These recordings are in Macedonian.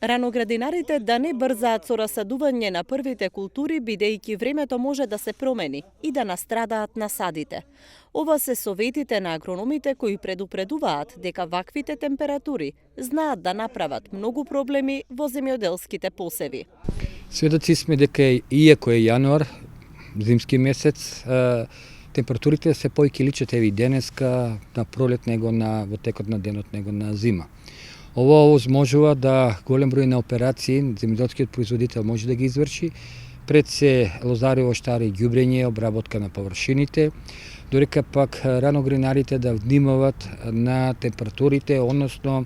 Раноградинарите да не брзаат со расадување на првите култури, бидејќи времето може да се промени и да настрадаат насадите. Ова се советите на агрономите кои предупредуваат дека ваквите температури знаат да направат многу проблеми во земјоделските посеви. Сведоци сме дека иако е јануар, зимски месец, температурите се поиќе личат еви денеска на пролет него во текот на денот него на зима. Ова овозможува да голем број на операции земјоделскиот производител може да ги изврши, пред се лозарево штари ѓубрење, обработка на површините, додека пак раногринарите да внимават на температурите, односно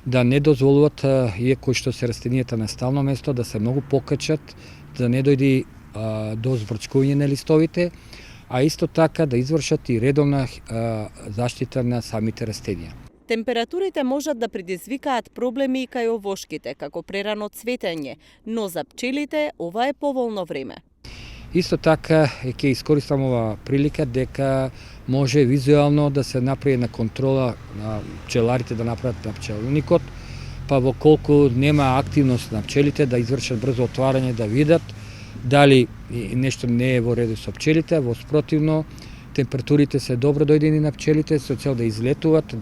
да не дозволуват, иако што се растенијата на стално место, да се многу покачат, да не дојде до збрчкување на листовите, а исто така да извршат и редовна заштита на самите растенија. Температурите можат да предизвикаат проблеми и кај овошките, како прерано цветење, но за пчелите ова е поволно време. Исто така ќе искористам ова прилика дека може визуелно да се направи на контрола на пчеларите да направат на пчелникот, па во колку нема активност на пчелите да извршат брзо отварање, да видат дали нешто не е во реду со пчелите, во спротивно температурите се добро дојдени на пчелите со цел да излетуваат,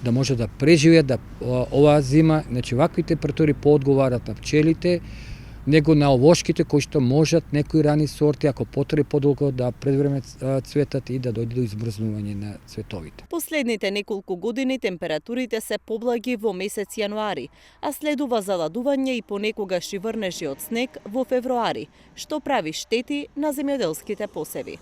да може да преживеат оваа зима. Значи вакви температури поодговарат на пчелите, него на овошките кои што можат некои рани сорти, ако потреби подолго да предвреме цветат и да дојде до измрзнување на цветовите. Последните неколку години температурите се поблаги во месец јануари, а следува заладување и понекогаш и врнежи од снег во февруари, што прави штети на земјоделските посеви.